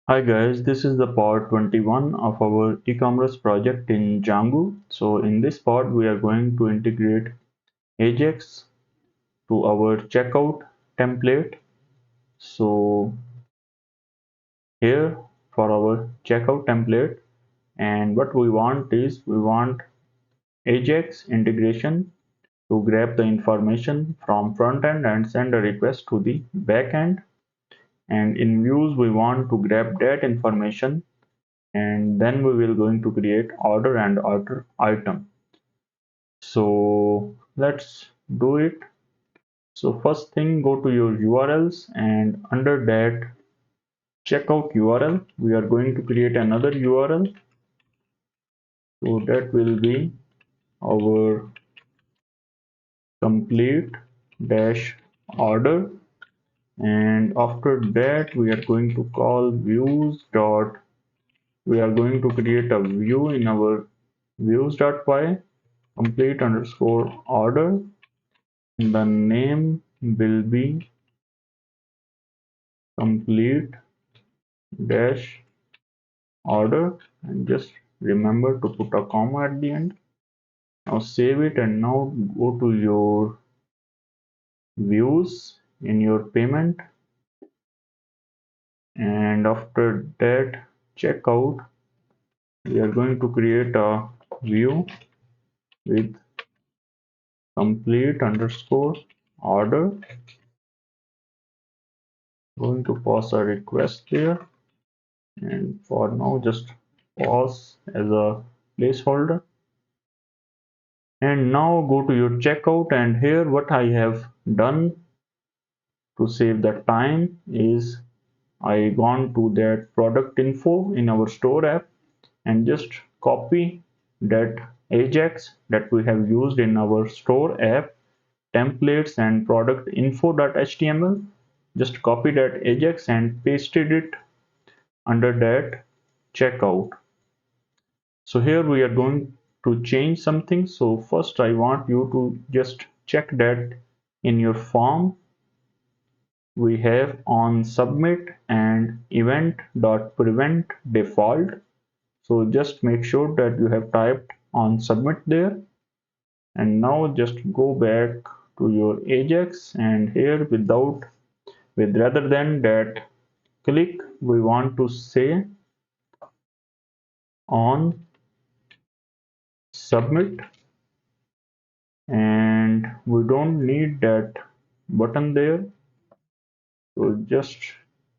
Hi guys, this is the part 21 of our e-commerce project in Django. So in this part we are going to integrate Ajax to our checkout template. So here for our checkout template, and what we want is we want Ajax integration to grab the information from front end and send a request to the back end. And in views we want to grab that information, and then we will going to create order and order item. So let's do it. So first thing, go to your URLs, and under that checkout URL we are going to create another URL. So that will be our complete dash order, and after that we are going to call views dot, we are going to create a view in our views.py complete underscore order. The name will be complete dash order, and just remember to put a comma at the end. Now save it, and now go to your views in your payment, and after that checkout we are going to create a view with complete underscore order. Going to pass a request there, and for now just pause as a placeholder. And now go to your checkout, and here what I have done to save the time is I gone to that product info in our store app and just copy that Ajax that we have used in our store app templates and product info.html. Just copy that Ajax and pasted it under that checkout. So here we are going to change something. So first I want you to just check that in your form we have on submit and event.prevent default. So just make sure that you have typed on submit there, and now just go back to your Ajax, and here with rather than that click we want to say on submit, and we don't need that button there, so just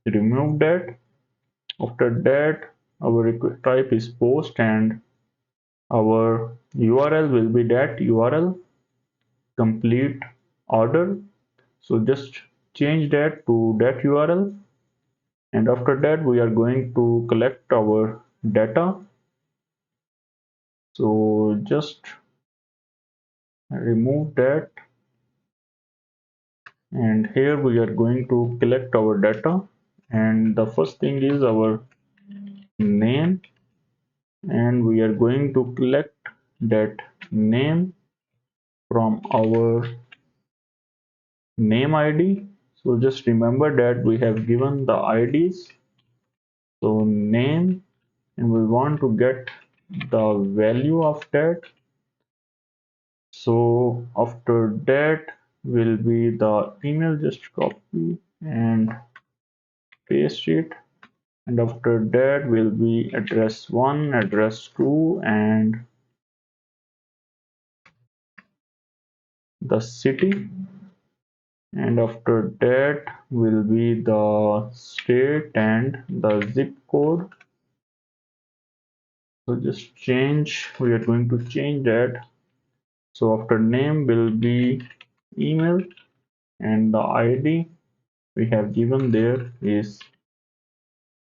remove that. After that our type is post, and our URL will be that URL complete order. So just change that to that URL, and after that we are going to collect our data. So just remove that, and here we are going to collect our data, and the first thing is our name, and we are going to collect that name from our name ID. So just remember that we have given the IDs. So name, and we want to get the value of that. So after that will be the email, just copy and paste it, and after that will be address 1, address 2, and the city, and after that will be the state and the zip code. So just change, we are going to change that. So after name will be email, and the ID we have given there is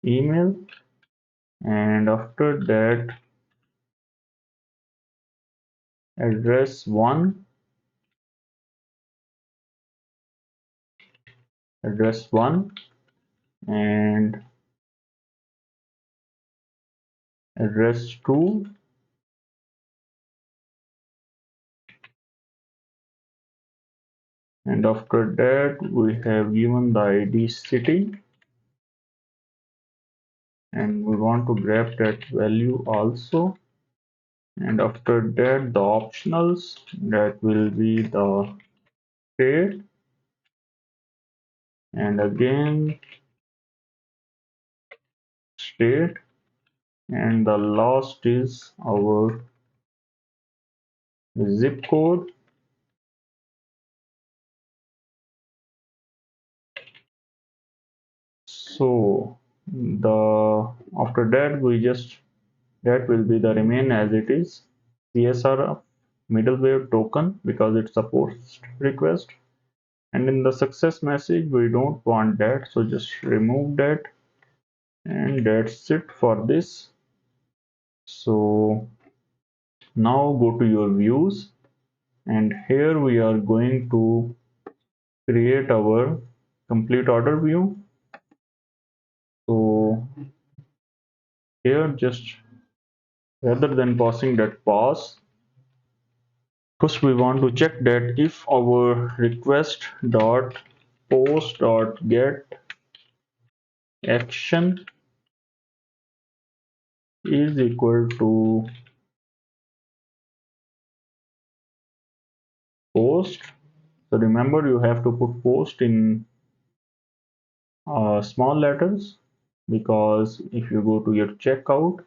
email, and after that address 1, address 1, and address 2, and after that we have given the ID city, and we want to grab that value also. And after that, the optionals, that will be the state, and again state, and the last is our zip code. So the after that we just, that will be the remain as it is, CSR middleware token, because it's a post request. And in the success message we don't want that, so just remove that. And that's it for this. So now go to your views, and here we are going to create our complete order view. So here, just rather than passing that pass, first we want to check that if our request dot post dot get action is equal to post. So remember, you have to put post in small letters, because if you go to your checkout,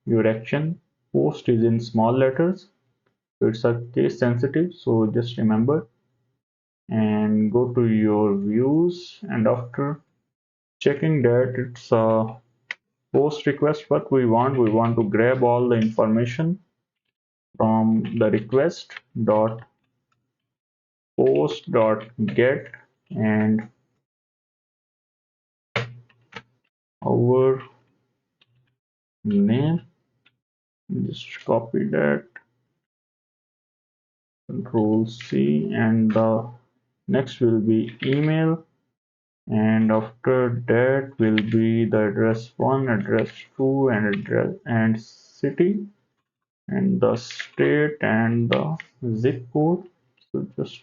your action post is in small letters, so it's a case sensitive, so just remember. And go to your views, and after checking that it's a post request, what we want to grab all the information from the request dot post dot get, and our name, just copy that, control C, and the next will be email, and after that will be the address 1, address 2, and address and city, and the state and the zip code. So just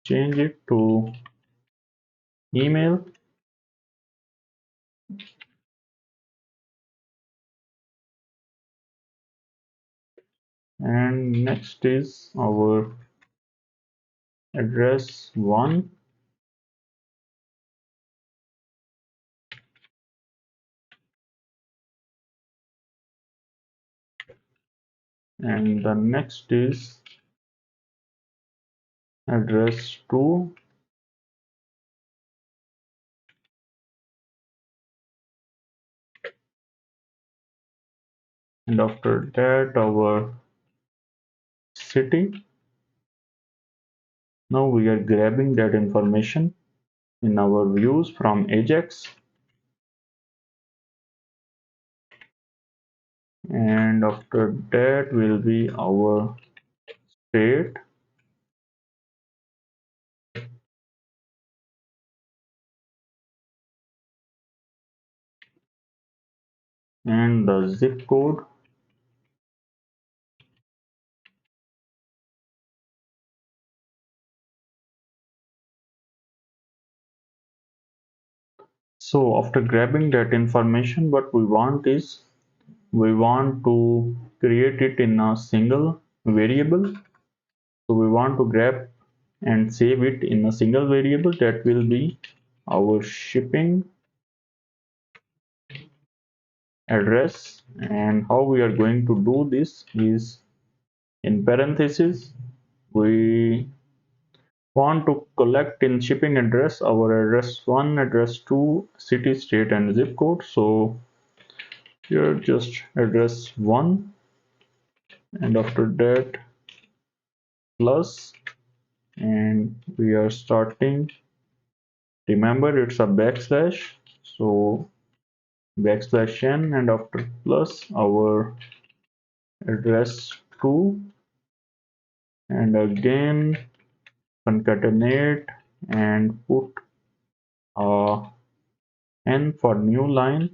change it to email. And next is our address 1, and the next is address 2, and after that our city. Now we are grabbing that information in our views from Ajax, and after that will be our state, and the zip code. So after grabbing that information, what we want is, we want to create it in a single variable. So we want to grab and save it in a single variable, that will be our shipping address. And how we are going to do this is, in parentheses we want to collect in shipping address our address 1, address 2, city, state, and zip code. So here just address 1, and after that plus, and we are starting, remember it's a backslash, so backslash n, and after plus our address 2, and again concatenate and put n for new line,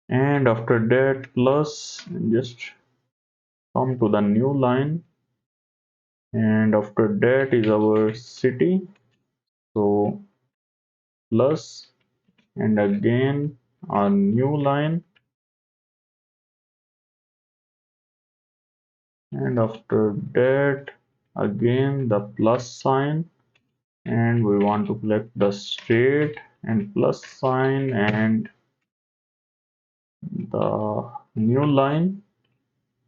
and after that plus, just come to the new line, and after that is our city, so plus, and again a new line, and after that again the plus sign, and we want to select the state and plus sign and the new line,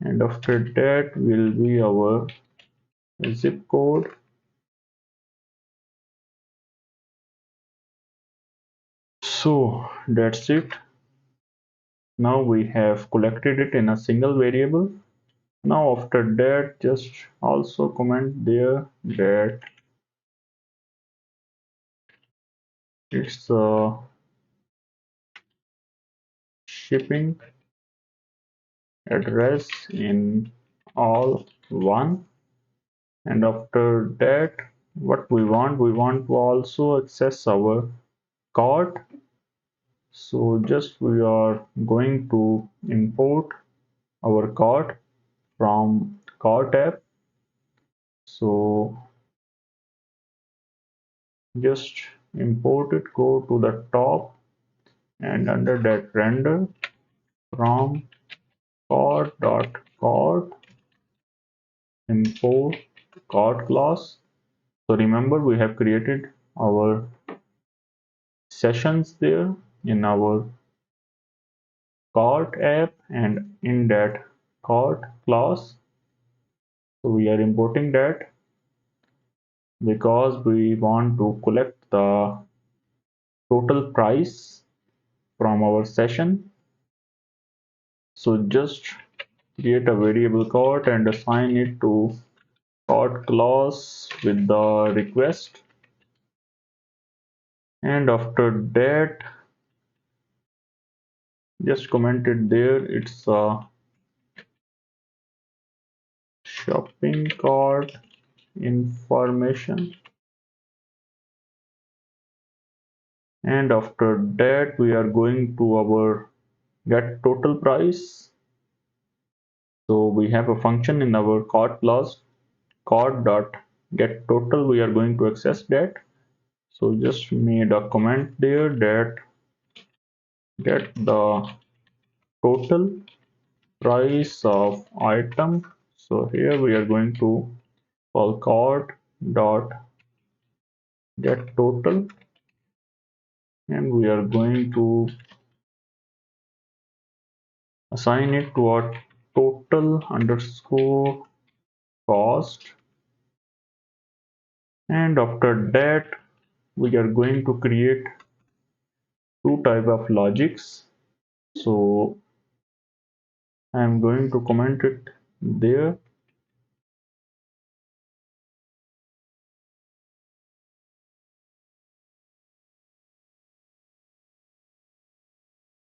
and after that will be our zip code. So that's it. Now we have collected it in a single variable. Now after that, just also comment there that it's a shipping address in all one. And after that, what we want to also access our cart. So just we are going to import our cart from cart app. So just import it, go to the top, and under that render from cart import cart class. So remember we have created our sessions there in our cart app and in that cart class. So we are importing that because we want to collect the total price from our session. So just create a variable cart and assign it to cart class with the request, and after that just comment it there, it's a shopping cart information, and after that we are going to our get total price. So we have a function in our cart class, cart dot get total, we are going to access that. So just made a comment there that get the total price of item. So here we are going to call cart dot get total, and we are going to assign it to a total underscore cost, and after that we are going to create two type of logics. So I am going to comment it there.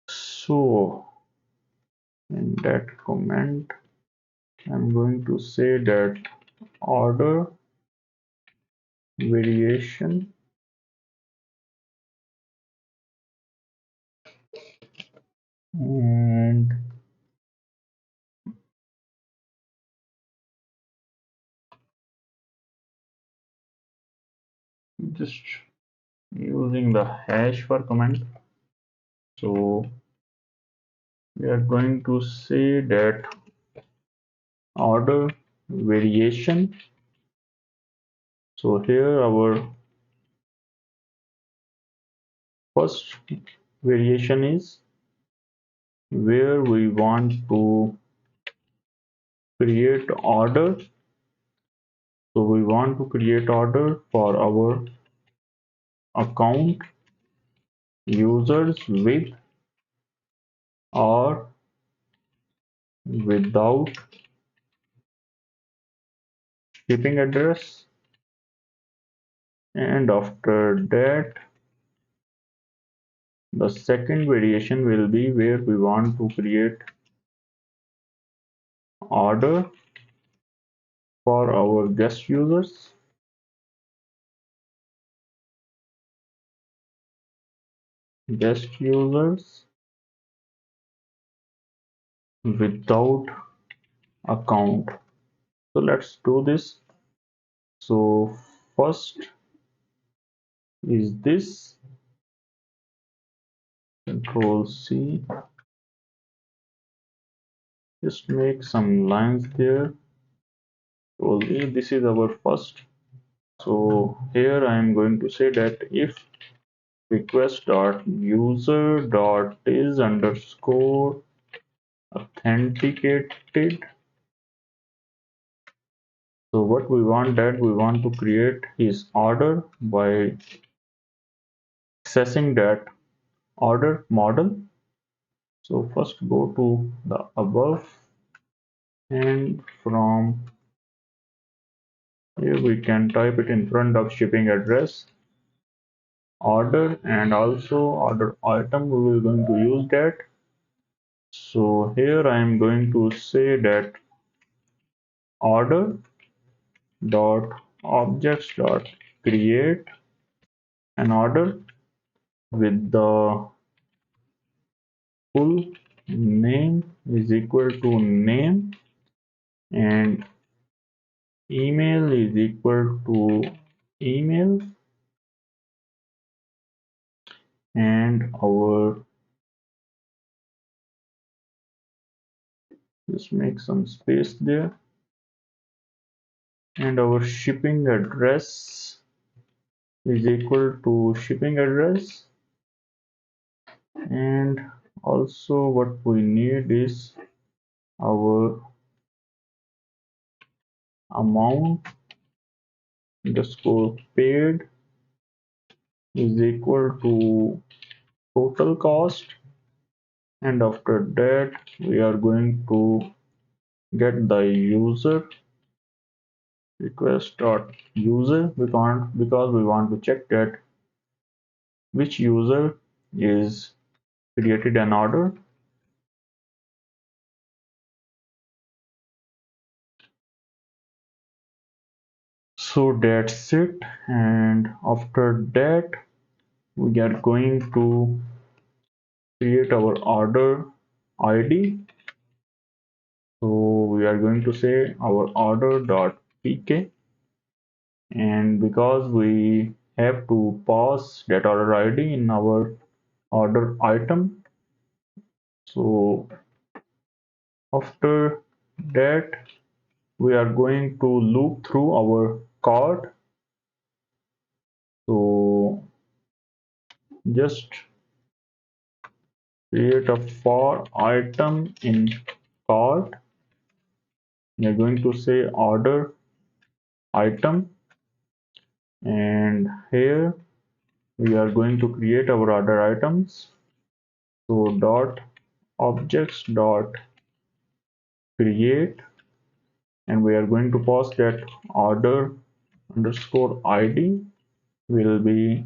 So in that comment I'm going to say that order variation and just using the hash for comment. So we are going to say that order variation. So here our first variation is where we want to create order. So we want to create order for our account users with or without shipping address, and after that the second variation will be where we want to create order for our guest users without account. So let's do this. So first is this, Control C, just make some lines there. So this is our first. So here I am going to say that if request dot user dot is underscore authenticated. So what we want, that we want to create his order by accessing that order model. So first go to the above, and from here we can type it in front of shipping address order, and also order item we will going to use that. So here I am going to say that order dot objects dot create an order with the full name is equal to name, and email is equal to email, and our, just make some space there, and our shipping address is equal to shipping address, and also what we need is our amount underscore paid is equal to total cost, and after that we are going to get the user request dot user, because we want to check that which user is created an order. So that's it, and after that we are going to create our order ID. So we are going to say our order dot pk, and because we have to pass that order ID in our order item, so after that we are going to loop through our cart. So just create a for item in cart. We are going to say order item, and here we are going to create our order items. So dot objects dot create, and we are going to pass that order underscore id will be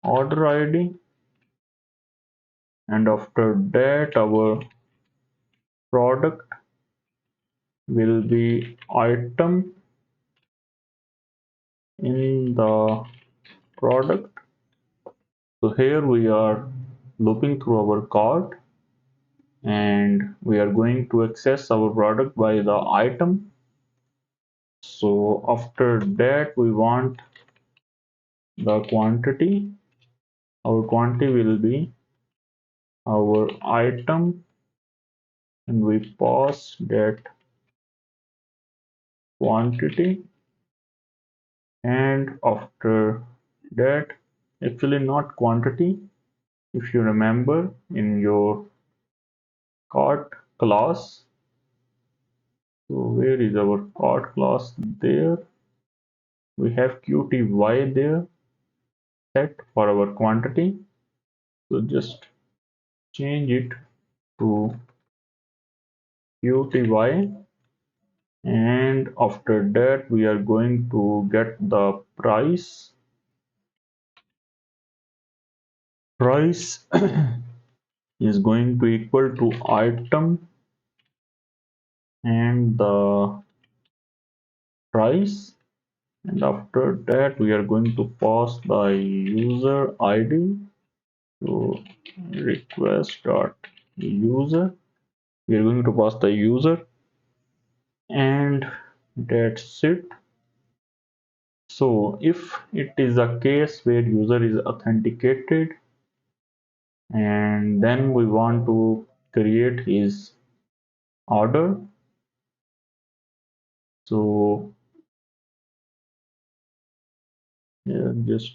order id, and after that our product will be item in the product. So here we are looping through our cart, and we are going to access our product by the item. So after that we want the quantity. Our quantity will be our item, and we pass that quantity, and after that, actually not quantity, if you remember in your cart class. So where is our cart class? There we have qty there set for our quantity. So just change it to qty, and after that we are going to get the price is going to equal to item and the price, and after that we are going to pass the user id. So request dot user, we are going to pass the user, and that's it. So if it is a case where user is authenticated, and then we want to create his order. So yeah, just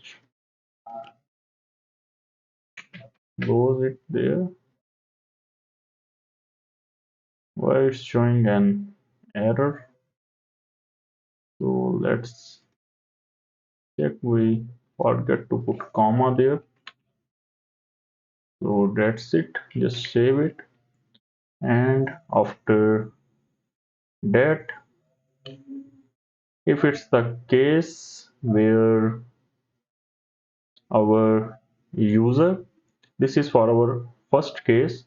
close it there. Why it's showing an error? So let's check. We forget to put comma there. So that's it. Just save it. And after that, if it's the case where our user, this is for our first case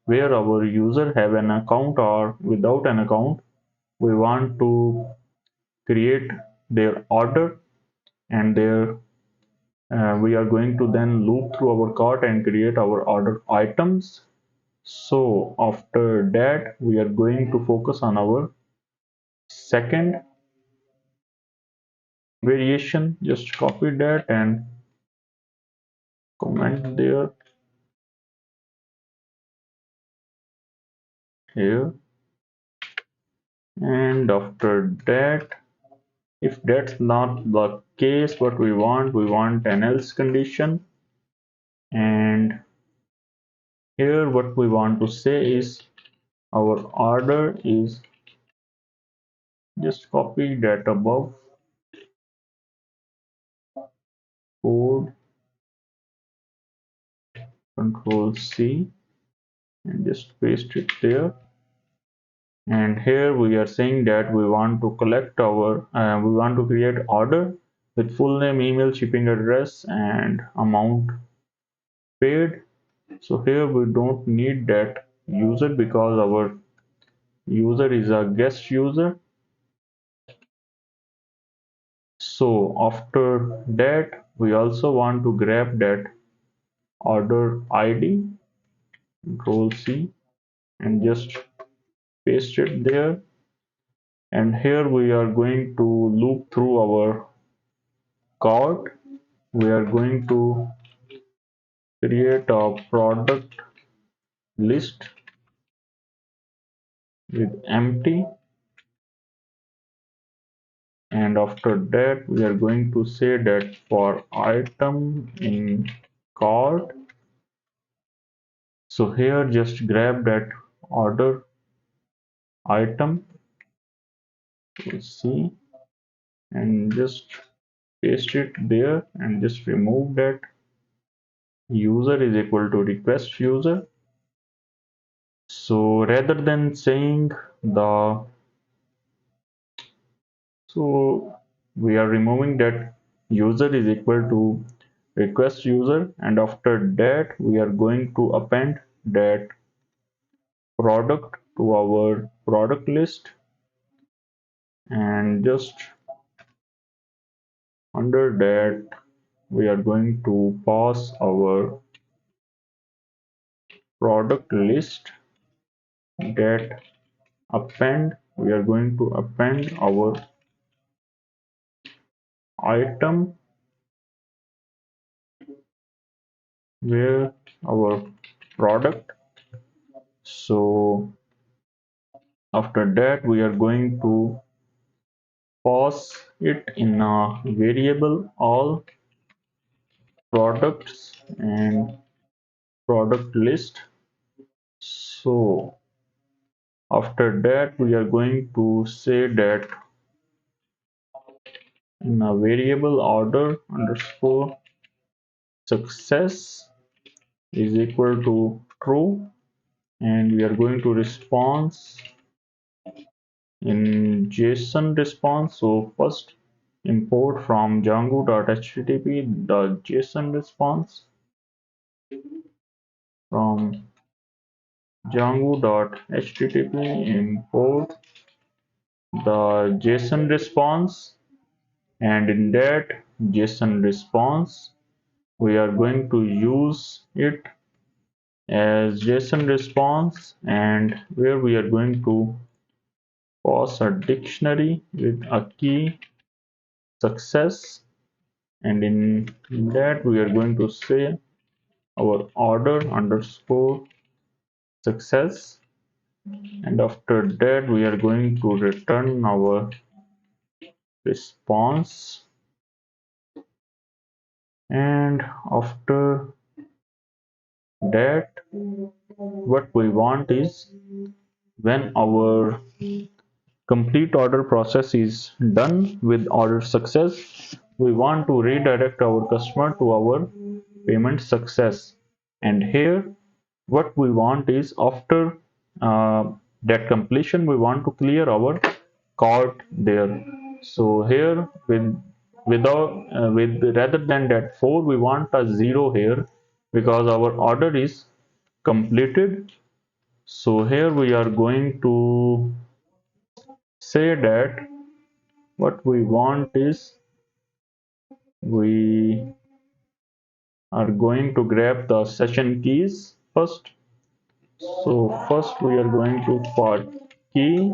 where our user have an account or without an account, we want to create their order, and there we are going to then loop through our cart and create our order items. So after that we are going to focus on our second variation. Just copy that and comment there, here, and after that, if that's not the case, what we want an else condition. And here what we want to say is our order is, just copy that above code, control C, and just paste it there. And here we are saying that we want to collect our we want to create order with full name, email, shipping address, and amount paid. So here we don't need that user because our user is a guest user. So after that we also want to grab that order ID, control C, and just paste it there. And here we are going to loop through our cart. We are going to create a product list with empty, and after that we are going to say that for item in cart. So here just grab that order item, you see, and just paste it there, and just remove that user is equal to request user. So rather than saying the, so we are removing that user is equal to request user, and after that we are going to append that product to our product list, and just under that we are going to pass our product list, that append, we are going to append our item where our product. So after that we are going to pass it in a variable all products and product list. So after that we are going to say that in a variable order underscore success is equal to true, and we are going to response in JSON response. So first import from Django.html the JSON response, from Django.html import the JSON response, and in that JSON response we are going to use it as JSON response, and where we are going to pass a dictionary with a key success, and in that we are going to say our order underscore success, and after that we are going to return our response, and after that what we want is when our complete order process is done with order success, we want to redirect our customer to our payment success. And here what we want is after that completion, we want to clear our cart there. So here with rather than that 4, we want a 0 here because our order is completed. So here we are going to say that what we want is we are going to grab the session keys first. So first we are going to put key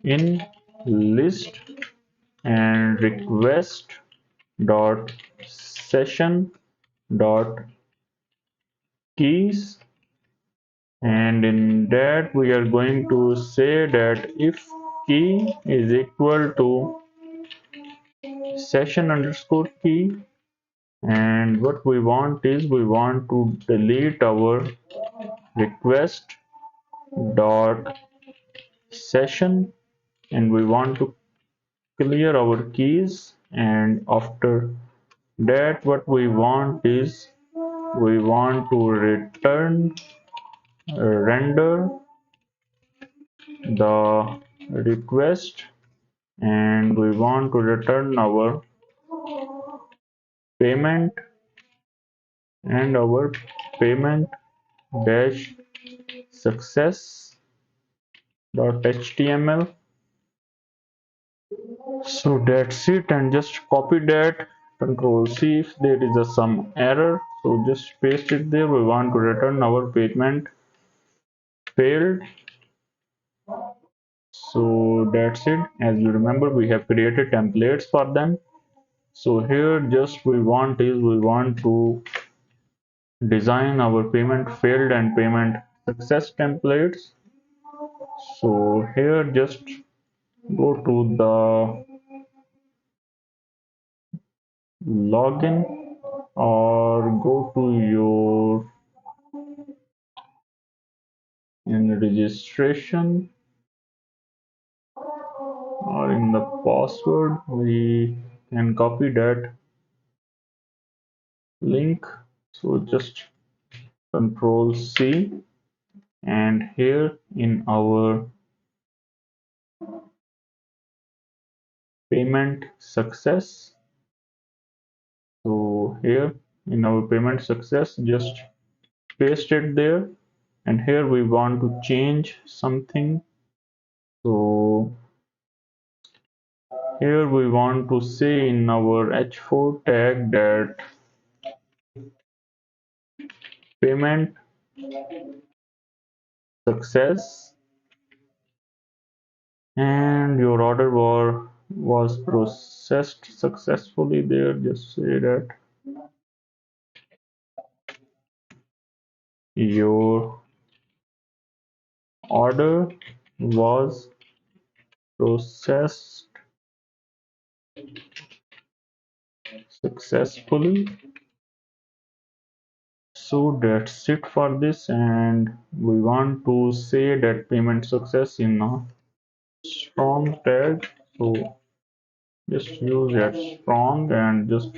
in list and request dot session dot keys, and in that we are going to say that if key is equal to session underscore key, and what we want is we want to delete our request dot session, and we want to clear our keys, and after that what we want is we want to return render the request, and we want to return our payment and our payment dash success dot html. So that's it, and just copy that, control C if there is some error, so just paste it there. We want to return our payment failed. So that's it. As you remember, we have created templates for them. So here just we want to design our payment failed and payment success templates. So here just go to the login or go to your in registration or in the password. We can copy that link. So just control C, and here in our payment success, so here in our payment success just paste it there, and here we want to change something. So here we want to say in our h4 tag that payment success and your order was processed successfully there. Just say that your order was processed successfully. So that's it for this, and we want to say that payment success in a strong tag. So just use that strong and just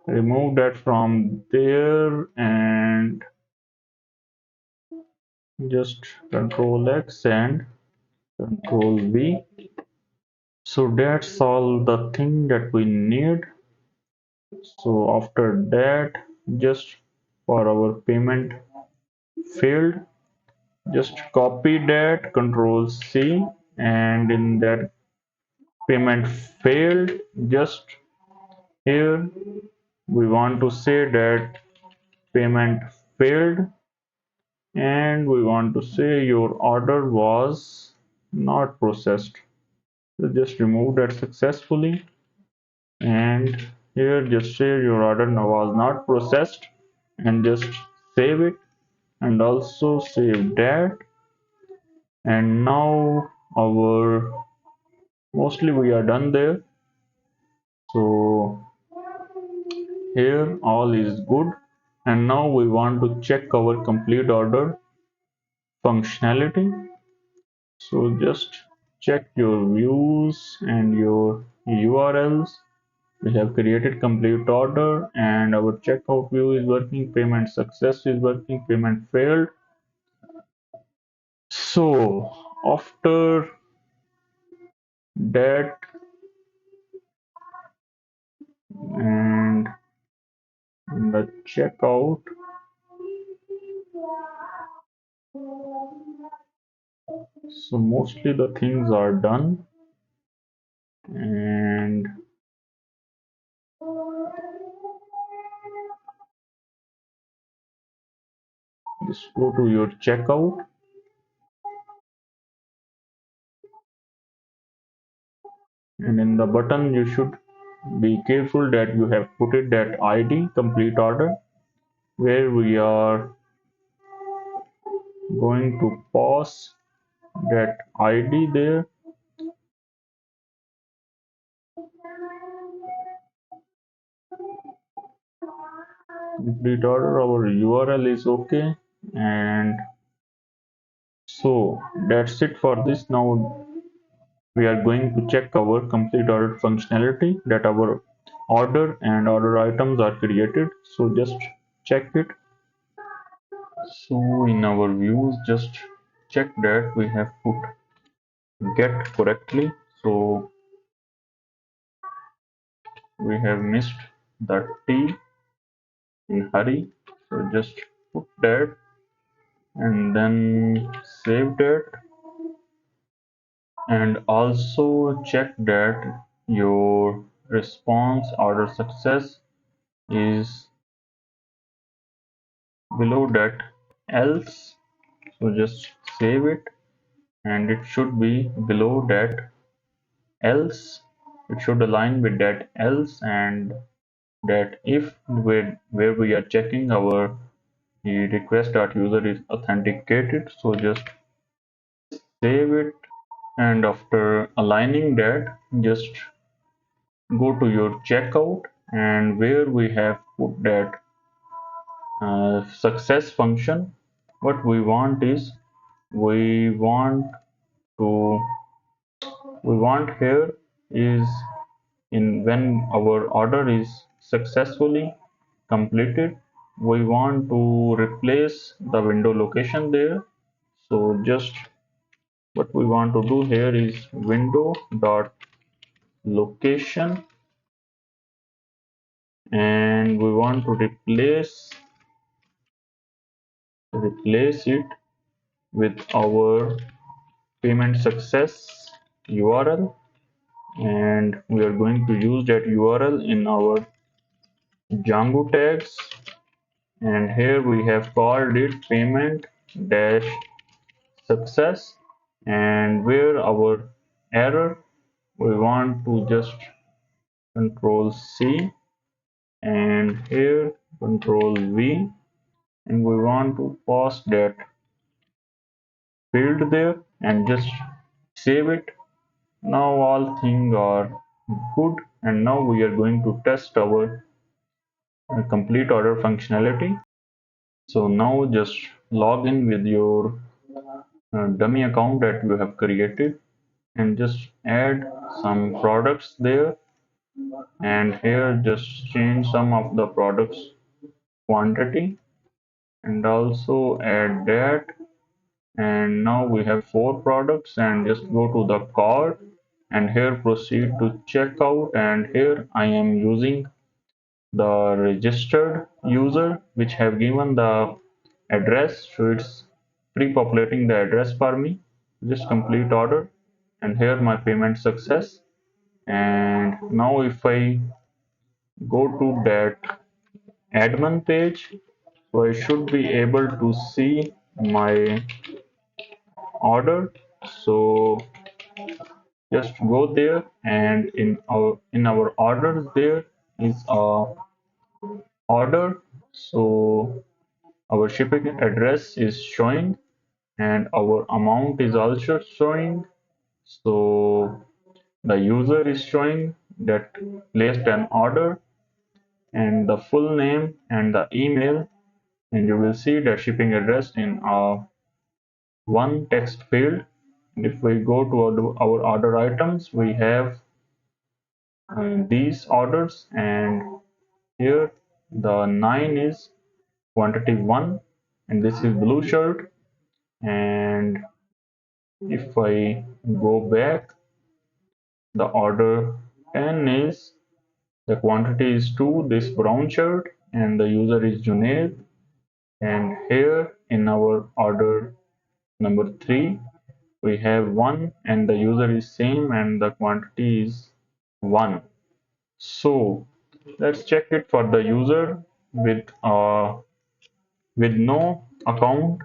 remove that from there, and just control X and control V. So that's all the thing that we need. So after that, just for our payment field, just copy that, control C, and in that payment failed, just here we want to say that payment failed, and we want to say your order was not processed. So just remove that successfully, and here just say your order was not processed. and just save it, and also save that. And now our mostly we are done there. So here all is good, and now we want to check our complete order functionality. So just check your views and your URLs. We have created complete order and our checkout view is working, payment success is working, payment failed. So after that and the checkout, so mostly the things are done, and just go to your checkout, and in the button you should be careful that you have put it that ID complete order, where we are going to pass that ID there. Complete order, our URL is okay, and so that's it for this. Now we are going to check our complete order functionality, that our order and order items are created. So just check it. So in our views, just check that we have put get correctly. So we have missed the T in hurry. So just put that and then save that, and also check that your response order success is below that else. So just save it, and it should be below that else. It should align with that else, and that if where we are checking our the request dot user is authenticated. So just save it, and after aligning that, just go to your checkout, and where we have put that success function. What we want is we want to we want here is in when our order is successfully completed, we want to replace the window location there. So just what we want to do here is window dot location, and we want to replace it with our payment success URL, and we are going to use that URL in our Django tags, and here we have called it payment dash success, and where our error we want to just control C, and here control V, and we want to pass that field there and just save it. Now all things are good, and now we are going to test our complete order functionality. So now just log in with your dummy account that you have created, and just add some products there, and here just change some of the products quantity, and also add that. And now we have 4 products, and just go to the cart, and here proceed to checkout, and here I am using the registered user which have given the address, so it's pre-populating the address for me. Just complete order, and here my payment success. And now if I go to that admin page, so I should be able to see my order. So just go there, and in our orders there is a order. So our shipping address is showing and our amount is also showing. So the user is showing that placed an order and the full name and the email, and you will see the shipping address in one text field. And if we go to our order items, we have these orders, and here the 9 is quantity 1, and this is blue shirt. And if I go back, the order 10 is the quantity is 2, this brown shirt, and the user is Junaid. And here in our order number 3, we have 1 and the user is same and the quantity is 1. So let's check it for the user with no account.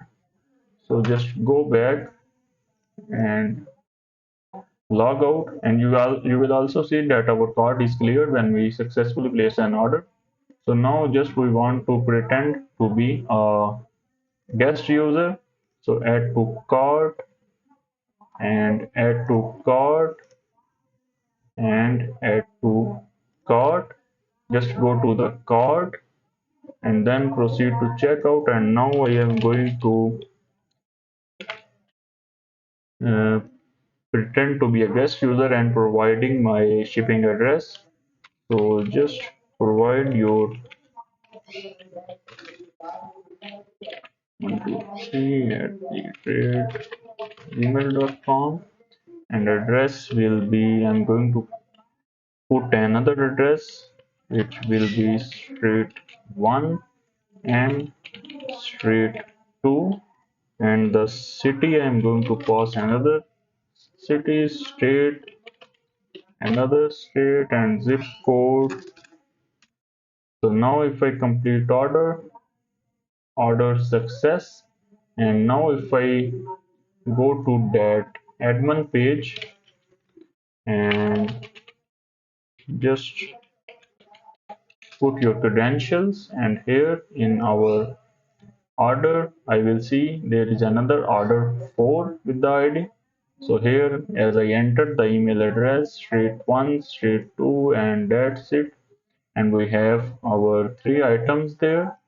So just go back and log out, and you will also see that our cart is clear when we successfully place an order. So now just we want to pretend to be a guest user. So add to cart and add to cart and add to cart. Just go to the cart and then proceed to checkout. And now I am going to uh, pretend to be a guest user and providing my shipping address. So just provide your 123 at the rate gmail.com, and address will be, I'm going to put another address which will be street 1 and street 2, and the city I'm going to pass another city, state, another state, and zip code. So now if I complete order success, and now if I go to that admin page and just put your credentials, and here in our order I will see there is another order 4 with the ID. So here as I entered the email address street 1, street 2, and that's it, and we have our 3 items there.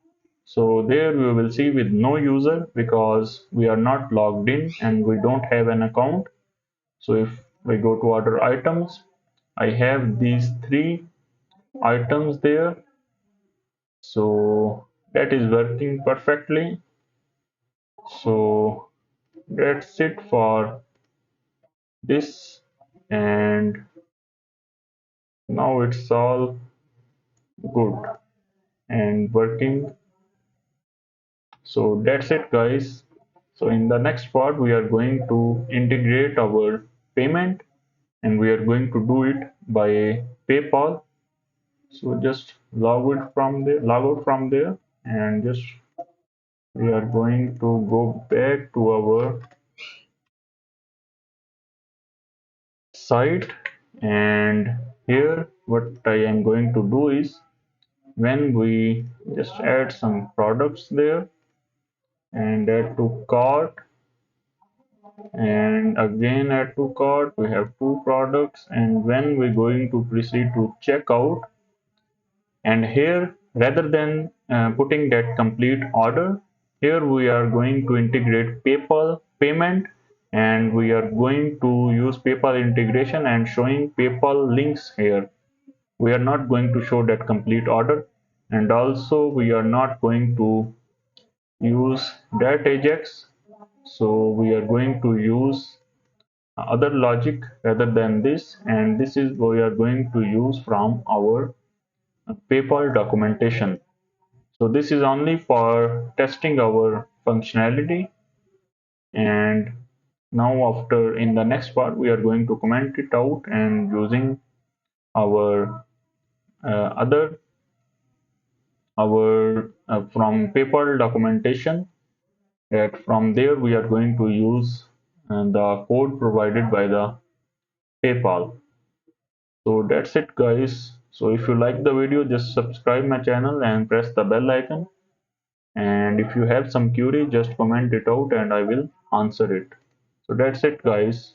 So there we will see with no user because we are not logged in and we don't have an account. So if we go to order items, I have these 3 items there. So that is working perfectly. So that's it for this, and now it's all good and working. So that's it guys. So in the next part we are going to integrate our payment, and we are going to do it by PayPal. So just log out from there, and just we are going to go back to our site. And here what I am going to do is, when we just add some products there and add to cart, and again add to cart, we have 2 products, and when we're going to proceed to checkout, and here rather than putting that complete order, here we are going to integrate PayPal payment, and we are going to use PayPal integration and showing PayPal links here. We are not going to show that complete order, and also we are not going to use that Ajax. So we are going to use other logic rather than this, and this is we are going to use from our PayPal documentation. So this is only for testing our functionality, and now after in the next part we are going to comment it out and using our other our from PayPal documentation, that from there we are going to use the code provided by the PayPal. So that's it guys. So if you like the video, just subscribe my channel and press the bell icon And if you have some query, just comment it out and I will answer it. So that's it, guys.